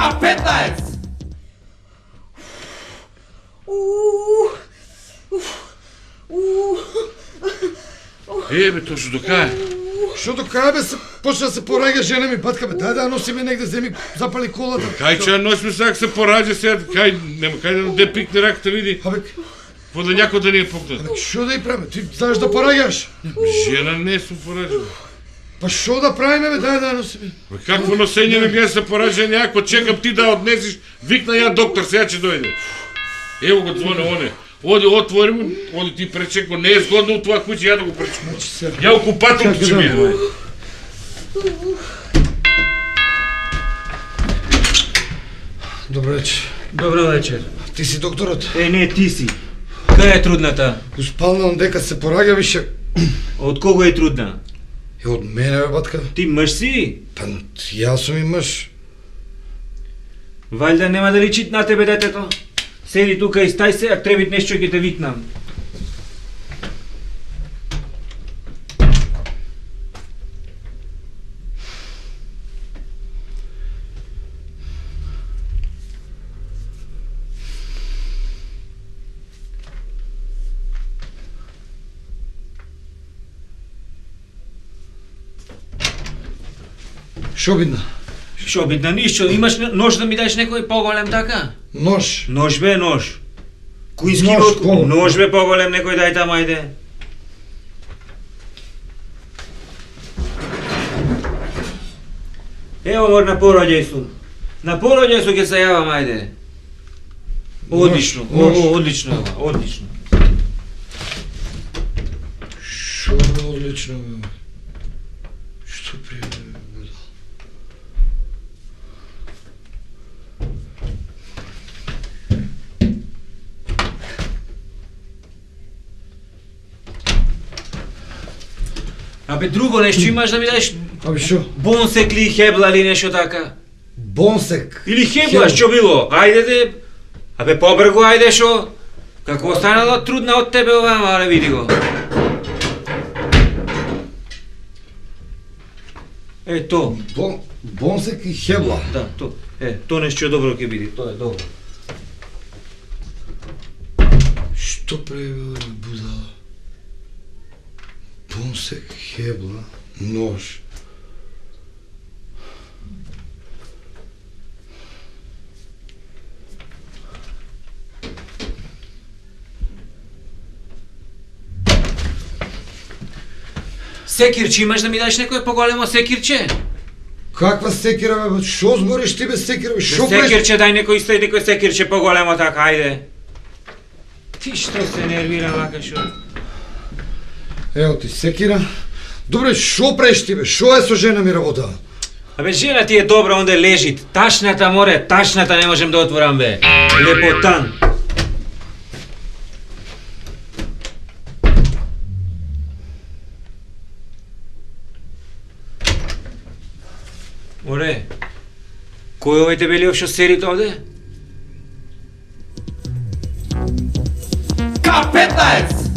K15! Бе, точно до кај? Што до кај бе, почна да се пораѓа жена ми, батка бе, дај да носи ме негде, земи, запали колата. Кај ќе носиме сега се пораѓа сега, кај нема кај да пикне раката види. Абе, Пода някој да ни е покнат. што да и правиме? Ти знаеш да пораѓаш? Жена не сум пораѓал. Па што да правиме бе, дај да носиме. Бе, какво носење на ге се пораѓа някој, чекам ти да однесиш, викна ја доктор, сега ќе дојде. Ево го звоне оне. Оди, отвори му, оди ти пречеко, не е згодно у твоја куќа, ја да го пречекам. Ја окупатор ќе биде. Добро вечер. Добро вечер. Ти си докторот? Не, ти си. Кај е трудната? Успалнам дека се пораѓа више. Од кого е трудна? Од мене бе, батка. Ти мъж си? Па, јас сум и мъж. Валјда нема да личит на тебе детето. Седи тука и стај се, ако треба нешто ќе те викнам. Шо бидна? Шо бидна, ништо, имаш нож да ми даш некој поголем така? Нож. Нож бе, нож. Куински Нож, колко? нож бе поголем некој дај таму, ајде. Ево мор на пороѓај су. На пороѓај су ќе се јавам, ајде. Одлично, Нож. одлично, одлично. Шо бе одлично бе? Што пријде бе? Абе друго нешто имаш да ми дадеш? Абе шо? Бонсек ли хебла или нешто така? Бонсек. Или хебла, што било? Ајде де. Абе побргу, ајде шо? Како останало трудна од тебе оваа, але види го. Е, то. Бонсек и хебла. Да, то. То нешто добро ќе биде, тоа е добро. Што превела будала? Бонсек, хебла, нож. Секирче имаш да ми дадеш некој поголемо секирче? Каква секира бе? Шо збориш ти бе секира бе? Шо правиш? Секирче, дај некој стои некој секирче поголемо така, ајде. Ти што се нервира вака шо? Ево ти секира. Добре, шо правиш ти бе? Шо е со жена ми работа? Абе жена ти е добра, онде лежит. Ташната море, ташната не можем да отворам бе. Лепотан. Море, кој овој дебелиов шо седите овде? K15!